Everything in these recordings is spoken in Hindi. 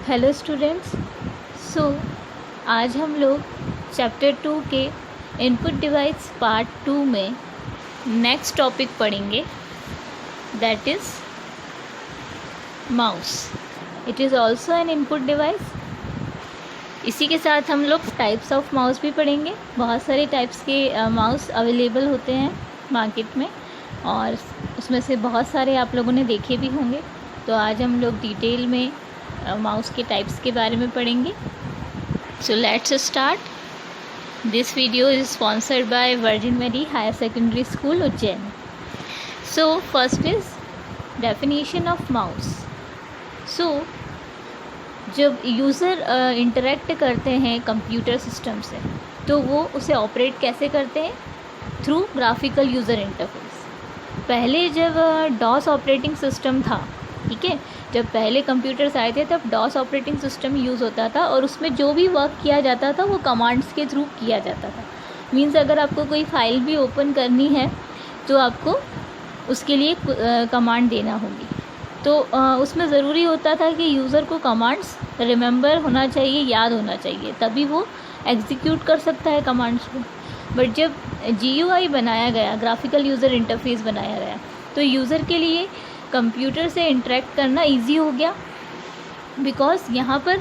Hello students. सो आज हम लोग चैप्टर 2 के इनपुट डिवाइस पार्ट 2 में नेक्स्ट टॉपिक पढ़ेंगे, that is mouse. It is also an input device. इसी के साथ हम लोग टाइप्स ऑफ माउस भी पढ़ेंगे। बहुत सारे टाइप्स के माउस अवेलेबल होते हैं मार्केट में और उसमें से बहुत सारे आप लोगों ने देखे भी होंगे। तो आज हम लोग डिटेल में माउस के टाइप्स के बारे में पढ़ेंगे। So let's start. This video is sponsored by Virgin Mary higher secondary school Ujjain. So first is definition of mouse. So जब यूज़र इंटरेक्ट करते हैं कंप्यूटर सिस्टम से तो वो उसे ऑपरेट कैसे करते हैं? Through graphical user interface. पहले जब डॉस ऑपरेटिंग सिस्टम था, ठीक है, जब पहले कंप्यूटर्स आए थे तब डॉस ऑपरेटिंग सिस्टम यूज़ होता था और उसमें जो भी वर्क किया जाता था वो कमांड्स के थ्रू किया जाता था। मीन्स अगर आपको कोई फाइल भी ओपन करनी है तो आपको उसके लिए कमांड देना होगी। तो उसमें ज़रूरी होता था कि यूज़र को कमांड्स रिमेंबर होना चाहिए, याद होना चाहिए, तभी वो एग्जीक्यूट कर सकता है कमांड्स को। बट जब GUI बनाया गया, ग्राफिकल यूज़र इंटरफेस बनाया गया, तो यूज़र के लिए कंप्यूटर से इंटरेक्ट करना इजी हो गया। बिकॉज़ यहाँ पर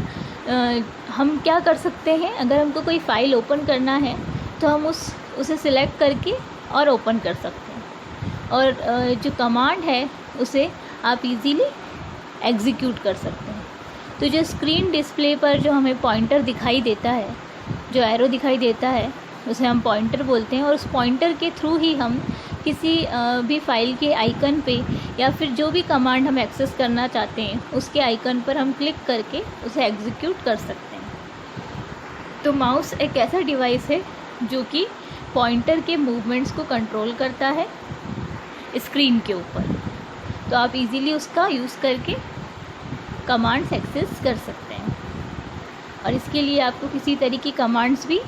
हम क्या कर सकते हैं, अगर हमको कोई फ़ाइल ओपन करना है तो हम उसे सिलेक्ट करके और ओपन कर सकते हैं और जो कमांड है उसे आप इजीली एग्जीक्यूट कर सकते हैं। तो जो स्क्रीन डिस्प्ले पर जो हमें पॉइंटर दिखाई देता है, जो एरो दिखाई देता है, उसे हम पॉइंटर बोलते हैं और उस पॉइंटर के थ्रू ही हम किसी भी फाइल के आइकन पे या फिर जो भी कमांड हम एक्सेस करना चाहते हैं उसके आइकन पर हम क्लिक करके उसे एग्जीक्यूट कर सकते हैं। तो माउस एक ऐसा डिवाइस है जो कि पॉइंटर के मूवमेंट्स को कंट्रोल करता है स्क्रीन के ऊपर। तो आप इजीली उसका यूज़ करके कमांड्स एक्सेस कर सकते हैं और इसके लिए आपको किसी तरह की कमांड्स भी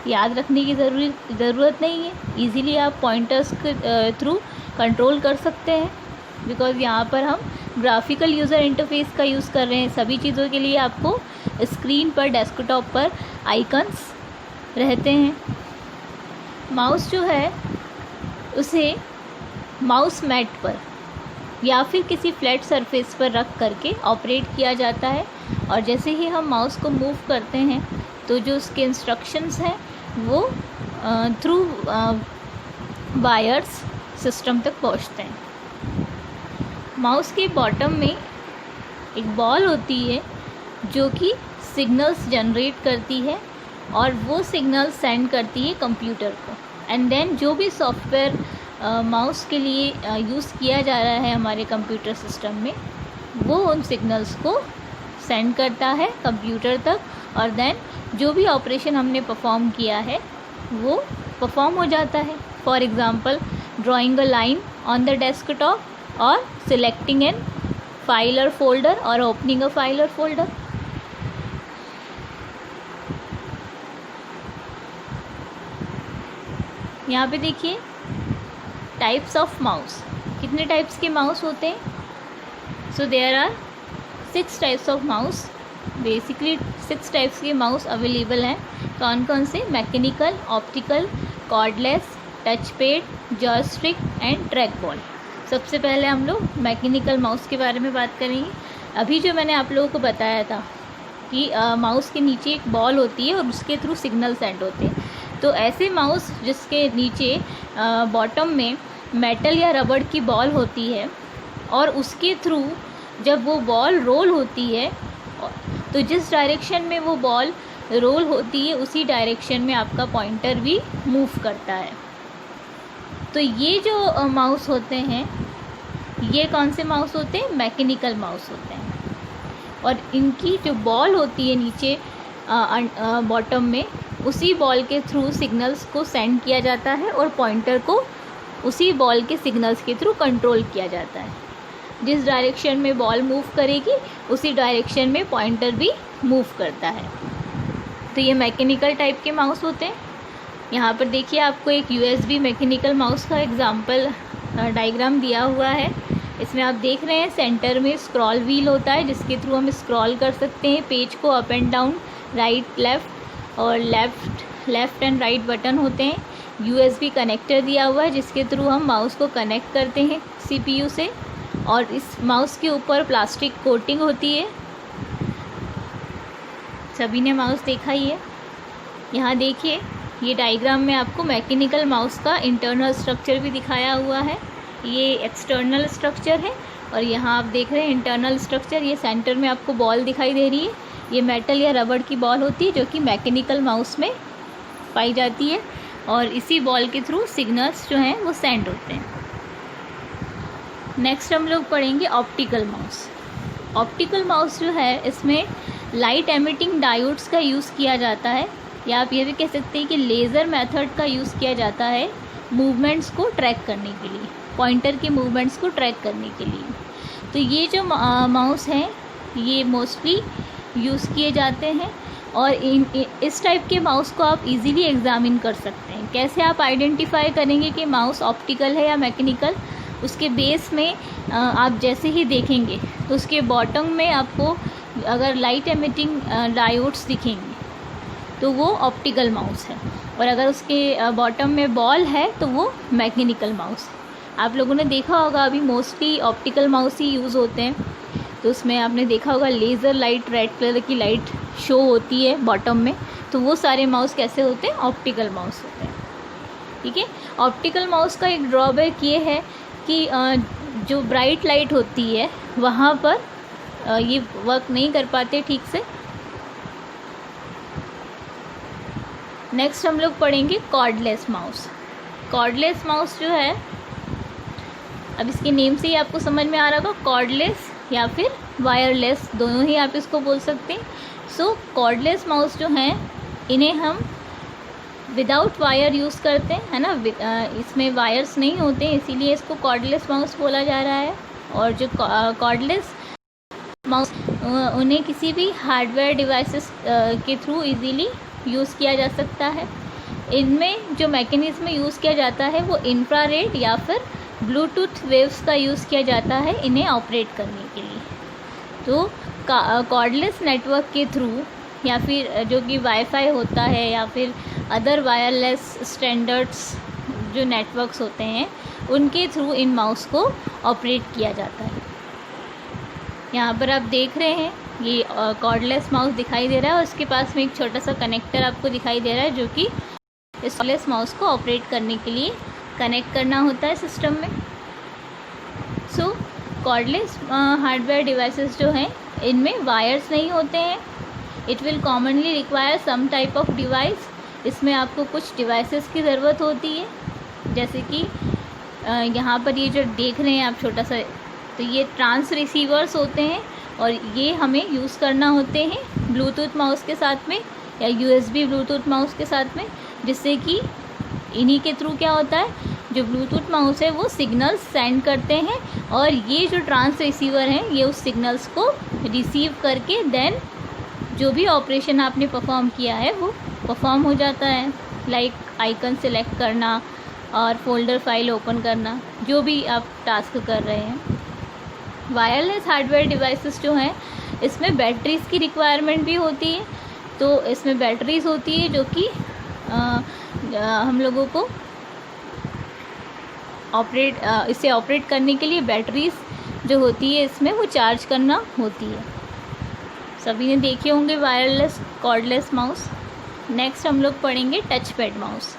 याद रखने की ज़रूरत नहीं है। इजीली आप पॉइंटर्स के थ्रू कंट्रोल कर सकते हैं बिकॉज़ यहाँ पर हम ग्राफिकल यूज़र इंटरफेस का यूज़ कर रहे हैं। सभी चीज़ों के लिए आपको स्क्रीन पर, डेस्कटॉप पर आइकन्स रहते हैं। माउस जो है उसे माउस मैट पर या फिर किसी फ्लैट सरफेस पर रख करके ऑपरेट किया जाता है और जैसे ही हम माउस को मूव करते हैं तो जो उसके इंस्ट्रक्शंस हैं वो थ्रू वायर्स सिस्टम तक पहुंचते हैं। माउस के बॉटम में एक बॉल होती है जो कि सिग्नल्स जनरेट करती है और वो सिग्नल सेंड करती है कंप्यूटर को। एंड देन जो भी सॉफ्टवेयर माउस के लिए यूज़ किया जा रहा है हमारे कंप्यूटर सिस्टम में, वो उन सिग्नल्स को सेंड करता है कंप्यूटर तक और देन जो भी ऑपरेशन हमने परफॉर्म किया है वो परफॉर्म हो जाता है। For example drawing a line on the desktop और सिलेक्टिंग एन फाइल और फोल्डर और ओपनिंग अ फाइल और फोल्डर। यहाँ पे देखिए टाइप्स ऑफ माउस। कितने टाइप्स के माउस होते हैं? So there are 6 types of mouse. Basically 6 types के माउस अवेलेबल हैं। कौन कौन से? Mechanical, optical, cordless, touch pad, joystick and track ball. सबसे पहले हम लोग मैकेनिकल माउस के बारे में बात करेंगे। अभी जो मैंने आप लोगों को बताया था कि माउस के नीचे एक बॉल होती है और उसके थ्रू सिग्नल सेंड होते हैं, तो ऐसे माउस जिसके नीचे बॉटम में मेटल या रबड़ की बॉल होती है और उसके थ्रू जब वो बॉल रोल होती है तो जिस डायरेक्शन में वो बॉल रोल होती है उसी डायरेक्शन में आपका पॉइंटर भी मूव करता है। तो ये जो माउस होते हैं, ये कौन से माउस होते हैं? मैकेनिकल माउस होते हैं और इनकी जो बॉल होती है नीचे बॉटम में, उसी बॉल के थ्रू सिग्नल्स को सेंड किया जाता है और पॉइंटर को उसी बॉल के सिग्नल्स के थ्रू कंट्रोल किया जाता है। जिस डायरेक्शन में बॉल मूव करेगी उसी डायरेक्शन में पॉइंटर भी मूव करता है। तो ये मैकेनिकल टाइप के माउस होते हैं। यहाँ पर देखिए आपको एक USB मैकेनिकल माउस का एग्जांपल डायग्राम दिया हुआ है। इसमें आप देख रहे हैं सेंटर में स्क्रॉल व्हील होता है जिसके थ्रू हम स्क्रॉल कर सकते हैं पेज को up and down, right left, और लेफ़्ट एंड राइट बटन होते हैं। USB कनेक्टर दिया हुआ है जिसके थ्रू हम माउस को कनेक्ट करते हैं CPU से, और इस माउस के ऊपर प्लास्टिक कोटिंग होती है। सभी ने माउस देखा ही है। यहाँ देखिए, ये डायग्राम में आपको मैकेनिकल माउस का इंटरनल स्ट्रक्चर भी दिखाया हुआ है। ये एक्सटर्नल स्ट्रक्चर है और यहाँ आप देख रहे हैं इंटरनल स्ट्रक्चर। ये सेंटर में आपको बॉल दिखाई दे रही है, ये मेटल या रबड़ की बॉल होती है जो कि मैकेनिकल माउस में पाई जाती है, और इसी बॉल के थ्रू सिग्नल्स जो हैं वो सेंड होते हैं। नेक्स्ट हम लोग पढ़ेंगे ऑप्टिकल माउस। ऑप्टिकल माउस जो है इसमें लाइट एमिटिंग डायोड्स का यूज़ किया जाता है, या आप ये भी कह सकते हैं कि लेज़र मेथड का यूज़ किया जाता है मूवमेंट्स को ट्रैक करने के लिए, पॉइंटर के मूवमेंट्स को ट्रैक करने के लिए। तो ये जो माउस हैं ये मोस्टली यूज़ किए जाते हैं, और इस टाइप के माउस को आप इजीली एग्जामिन कर सकते हैं। कैसे आप आइडेंटिफाई करेंगे कि माउस ऑप्टिकल है या मैकेनिकल? उसके बेस में आप जैसे ही देखेंगे तो उसके बॉटम में आपको अगर लाइट एमिटिंग डायोड्स दिखेंगे तो वो ऑप्टिकल माउस है, और अगर उसके बॉटम में बॉल है तो वो मैकेनिकल माउस है। आप लोगों ने देखा होगा अभी मोस्टली ऑप्टिकल माउस ही यूज़ होते हैं, तो उसमें आपने देखा होगा लेज़र लाइट, रेड कलर की लाइट शो होती है बॉटम में, तो वो सारे माउस कैसे होते हैं? ऑप्टिकल माउस होते हैं। ठीक है। ऑप्टिकल माउस का एक ड्रॉबैक ये है कि जो ब्राइट लाइट होती है वहाँ पर ये वर्क नहीं कर पाते ठीक से। नेक्स्ट हम लोग पढ़ेंगे कॉर्डलेस माउस। कॉर्डलेस माउस जो है, अब इसके नेम से ही आपको समझ में आ रहा होगा, कॉर्डलेस या फिर वायरलेस दोनों ही आप इसको बोल सकते हैं। सो कॉर्डलेस माउस जो हैं इन्हें हम विदाउट वायर यूज़ करते हैं, है ना, इसमें वायर्स नहीं होते हैं, इसीलिए इसको कॉर्डलेस माउस बोला जा रहा है। और जो कॉर्डलेस माउस उन्हें किसी भी हार्डवेयर डिवाइसेस के थ्रू इजीली यूज़ किया जा सकता है। इनमें जो मैकेनिज्म यूज़ किया जाता है वो इंफ्रारेड या फिर ब्लूटूथ वेव्स का यूज़ किया जाता है इन्हें ऑपरेट करने के लिए। तो कॉर्डलेस नेटवर्क के थ्रू, या फिर जो कि वाईफाई होता है या फिर अदर वायरलेस स्टैंडर्ड्स जो नेटवर्क्स होते हैं उनके थ्रू इन माउस को ऑपरेट किया जाता है। यहाँ पर आप देख रहे हैं ये कॉर्डलेस माउस दिखाई दे रहा है और उसके पास में एक छोटा सा कनेक्टर आपको दिखाई दे रहा है जो कि इस कॉर्डलेस माउस को ऑपरेट करने के लिए कनेक्ट करना होता है सिस्टम में। सो कॉर्डलेस हार्डवेयर डिवाइसेस जो हैं इनमें वायर्स नहीं होते हैं। It will commonly require some type of device. इसमें आपको कुछ डिवाइसेस की ज़रूरत होती है, जैसे कि यहाँ पर ये जो देख रहे हैं आप छोटा सा, तो ये ट्रांस रिसीवर्स होते हैं और ये हमें यूज़ करना होते हैं ब्लूटूथ माउस के साथ में या USB ब्लूटूथ माउस के साथ में, जिससे कि इन्हीं के थ्रू क्या होता है, जो ब्लूटूथ माउस है वो सिग्नल्स सेंड करते हैं और ये जो ट्रांस रिसीवर हैं ये उस सिग्नल्स को रिसीव करके देन जो भी ऑपरेशन आपने परफॉर्म किया है वो परफॉर्म हो जाता है, लाइक आइकन सेलेक्ट करना और फोल्डर फाइल ओपन करना, जो भी आप टास्क कर रहे हैं। वायरलेस हार्डवेयर डिवाइसेस जो हैं इसमें बैटरीज़ की रिक्वायरमेंट भी होती है, तो इसमें बैटरीज़ होती है जो कि हम लोगों को इसे ऑपरेट करने के लिए बैटरीज़ जो होती है इसमें वो चार्ज करना होती है। सभी ने देखे होंगे वायरलेस कॉर्डलेस माउस। नेक्स्ट हम लोग पढ़ेंगे टच पैड माउस।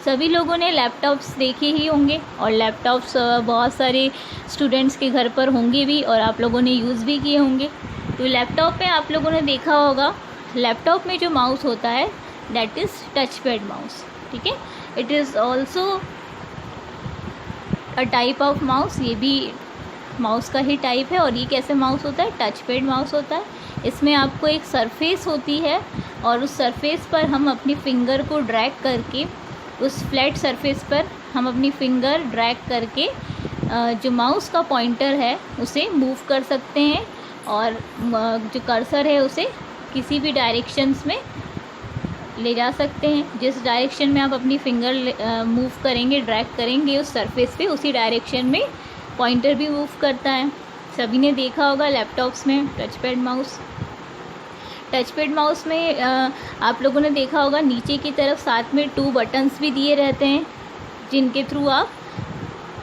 सभी लोगों ने लैपटॉप्स देखे ही होंगे और लैपटॉप्स बहुत सारे स्टूडेंट्स के घर पर होंगे भी और आप लोगों ने यूज़ भी किए होंगे। तो लैपटॉप में आप लोगों ने देखा होगा, लैपटॉप में जो माउस होता है that is touch pad mouse. ठीक है, it is also a type of mouse. ये भी माउस का ही टाइप है। और ये कैसे माउस होता है? टच पैड माउस होता है। इसमें आपको एक सरफेस होती है और उस सरफेस पर हम अपनी फिंगर को ड्रैग करके, उस फ्लैट सरफेस पर हम अपनी फिंगर ड्रैग करके जो माउस का पॉइंटर है उसे मूव कर सकते हैं और जो कर्सर है उसे किसी भी डायरेक्शंस में ले जा सकते हैं। जिस डायरेक्शन में आप अपनी फिंगर मूव करेंगे, ड्रैग करेंगे उस सरफेस पे, उसी डायरेक्शन में पॉइंटर भी मूव करता है। सभी ने देखा होगा लैपटॉप्स में touch pad mouse. Touch pad mouse में आप लोगों ने देखा होगा नीचे की तरफ साथ में 2 बटन्स भी दिए रहते हैं, जिनके थ्रू आप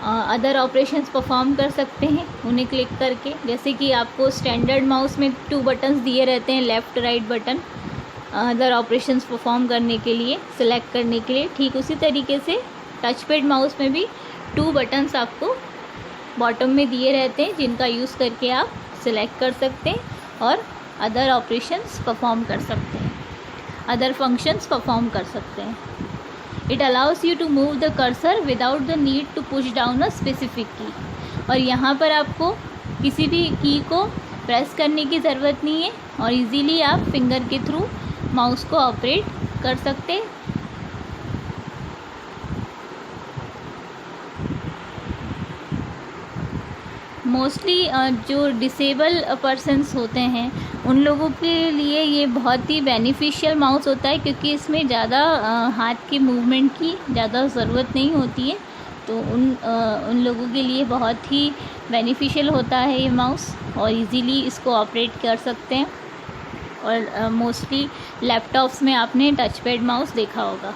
अदर ऑपरेशंस परफॉर्म कर सकते हैं उन्हें क्लिक करके। जैसे कि आपको स्टैंडर्ड माउस में 2 बटन्स दिए रहते हैं, left right button, other operations perform करने के लिए, सिलेक्ट करने के लिए। ठीक उसी तरीके से टच पैड माउस में भी 2 बटन्स आपको बॉटम में दिए रहते हैं, जिनका यूज़ करके आप सिलेक्ट कर सकते हैं और अदर ऑपरेशंस परफॉर्म कर सकते हैं, अदर फंक्शंस परफॉर्म कर सकते हैं। It allows you to move the cursor without the need to push down a specific key. और यहाँ पर आपको किसी भी की को प्रेस करने की ज़रूरत नहीं है और इजीली आप फिंगर के थ्रू माउस को ऑपरेट कर सकते हैं। मोस्टली जो डिसेबल पर्सन्स होते हैं उन लोगों के लिए ये बहुत ही बेनिफिशियल माउस होता है, क्योंकि इसमें ज़्यादा हाथ की मूवमेंट की ज़्यादा ज़रूरत नहीं होती है। तो उन लोगों के लिए बहुत ही बेनिफिशियल होता है ये माउस और इजीली इसको ऑपरेट कर सकते हैं। और मोस्टली लैपटॉप्स में आपने टच पैड माउस देखा होगा।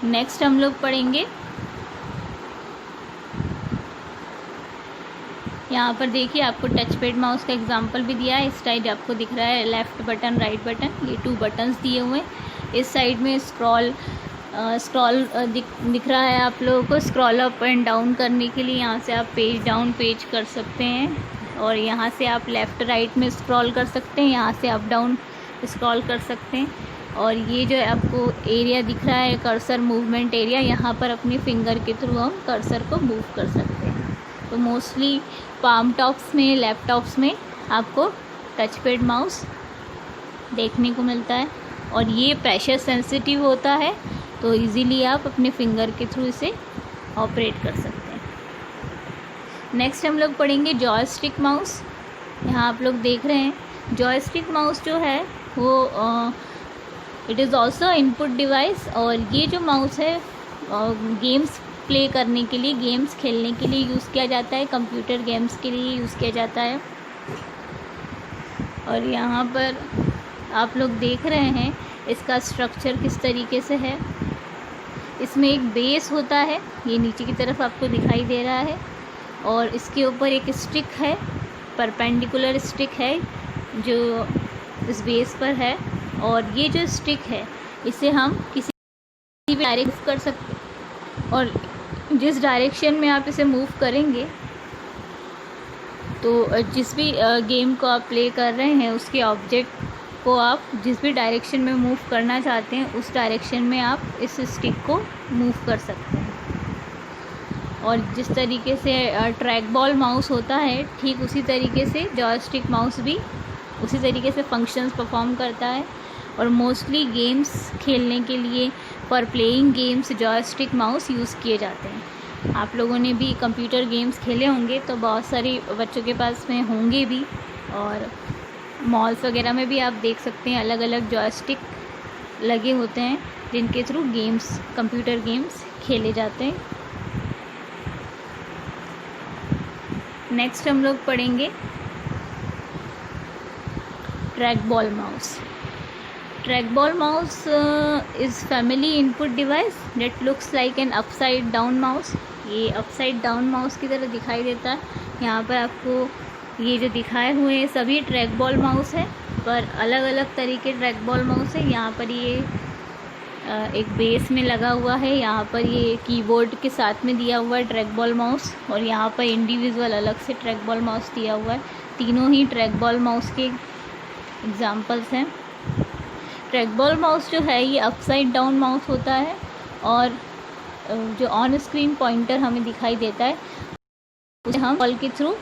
नेक्स्ट हम लोग पढ़ेंगे, यहाँ पर देखिए आपको टच पैड माउस का एग्जांपल भी दिया है। इस साइड आपको दिख रहा है लेफ़्ट बटन, राइट बटन, ये 2 बटन्स दिए हुए हैं। इस साइड में स्क्रॉल दिख रहा है आप लोगों को, स्क्रॉल अप एंड डाउन करने के लिए। यहाँ से आप पेज डाउन पेज कर सकते हैं और यहाँ से आप लेफ़्ट राइट में स्क्रॉल कर सकते हैं, यहाँ से अप डाउन स्क्रॉल कर सकते हैं। और ये जो आपको एरिया दिख रहा है कर्सर मूवमेंट एरिया, यहाँ पर अपने फिंगर के थ्रू हम कर्सर को मूव कर सकते हैं। तो मोस्टली पाम टॉप्स में, लैपटॉप्स में आपको टच पैड माउस देखने को मिलता है और ये प्रेशर सेंसिटिव होता है, तो इजीली आप अपने फिंगर के थ्रू इसे ऑपरेट कर सकते हैं। नेक्स्ट हम लोग पढ़ेंगे जॉयस्टिक माउस। यहाँ आप लोग देख रहे हैं जॉयस्टिक माउस जो है वो it is also input device. और ये जो माउस है गेम्स प्ले करने के लिए, गेम्स खेलने के लिए यूज़ किया जाता है, कंप्यूटर गेम्स के लिए यूज़ किया जाता है। और यहाँ पर आप लोग देख रहे हैं इसका स्ट्रक्चर किस तरीके से है। इसमें एक बेस होता है, ये नीचे की तरफ आपको दिखाई दे रहा है, और इसके ऊपर एक स्टिक है, परपेंडिकुलर स्टिक है जो इस बेस पर है। और ये जो स्टिक है इसे हम किसी भी डायरेक्ट कर सकते हैं और जिस डायरेक्शन में आप इसे मूव करेंगे तो जिस भी गेम को आप प्ले कर रहे हैं उसके ऑब्जेक्ट को आप जिस भी डायरेक्शन में मूव करना चाहते हैं उस डायरेक्शन में आप इस स्टिक को मूव कर सकते हैं। और जिस तरीके से ट्रैक बॉल माउस होता है, ठीक उसी तरीके से जॉयस्टिक माउस भी उसी तरीके से फंक्शंस परफॉर्म करता है। और मोस्टली गेम्स खेलने के लिए, for playing games, joystick mouse use किए जाते हैं। आप लोगों ने भी कंप्यूटर गेम्स खेले होंगे तो बहुत सारी बच्चों के पास में होंगे भी, और मॉल्स वगैरह में भी आप देख सकते हैं अलग अलग जॉयस्टिक लगे होते हैं जिनके थ्रू गेम्स, कंप्यूटर गेम्स खेले जाते हैं। नेक्स्ट हम लोग पढ़ेंगे track ball mouse. Track ball mouse is family input device that looks like an upside down mouse. ये अपसाइड डाउन माउस की तरह दिखाई देता है। यहाँ पर आपको ये जो दिखाए हुए हैं सभी ट्रैक बॉल माउस है, पर अलग अलग तरीके ट्रैक बॉल माउस है। यहाँ पर ये एक बेस में लगा हुआ है, यहाँ पर ये कीबोर्ड के साथ में दिया हुआ है ट्रैक बॉल माउस, और यहाँ पर इंडिविजुअल अलग से ट्रैक बॉल माउस दिया हुआ है। तीनों ही ट्रैक बॉल माउस के एग्जाम्पल्स हैं। ट्रैक बॉल माउस जो है ये अपसाइड डाउन माउस होता है, और जो ऑन स्क्रीन पॉइंटर हमें दिखाई देता है उसे हम बॉल के थ्रू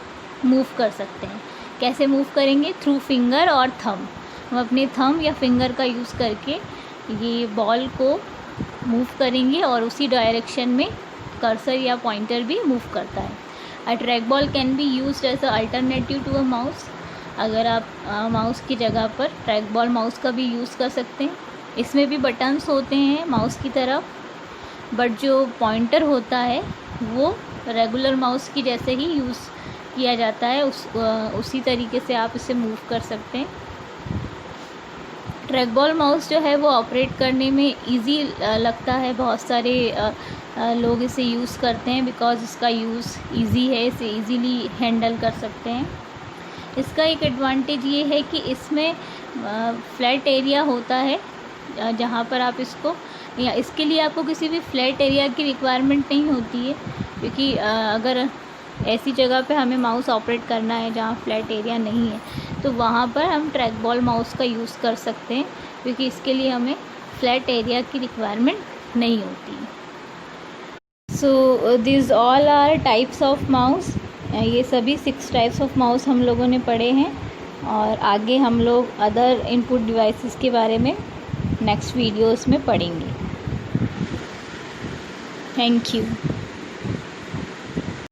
मूव कर सकते हैं। कैसे मूव करेंगे? थ्रू फिंगर और थंब। हम अपने थंब या फिंगर का यूज़ करके ये बॉल को मूव करेंगे और उसी डायरेक्शन में कर्सर या पॉइंटर भी मूव करता है। A track ball can be used as a alternative to a mouse. अगर आप माउस की जगह पर ट्रैक बॉल माउस का भी यूज़ कर सकते हैं। इसमें भी बटन्स होते हैं माउस की तरफ, बट जो पॉइंटर होता है वो रेगुलर माउस की जैसे ही यूज़ किया जाता है उसी तरीके से आप इसे मूव कर सकते हैं। ट्रैक बॉल माउस जो है वो ऑपरेट करने में इजी लगता है, बहुत सारे लोग इसे यूज़ करते हैं बिकॉज़ इसका यूज़ इजी है, इसे इजीली हैंडल कर सकते हैं। इसका एक एडवांटेज ये है कि इसमें फ्लैट एरिया होता है जहाँ पर आप इसको, या इसके लिए आपको किसी भी फ्लैट एरिया की रिक्वायरमेंट नहीं होती है, क्योंकि अगर ऐसी जगह पे हमें माउस ऑपरेट करना है जहाँ फ्लैट एरिया नहीं है तो वहाँ पर हम ट्रैक बॉल माउस का यूज़ कर सकते हैं, क्योंकि इसके लिए हमें फ्लैट एरिया की रिक्वायरमेंट नहीं होती। So this all are types of mouse. ये सभी 6 टाइप्स ऑफ माउस हम लोगों ने पढ़े हैं, और आगे हम लोग अदर इनपुट डिवाइसेस के बारे में नेक्स्ट वीडियोस में पढ़ेंगे। Thank you.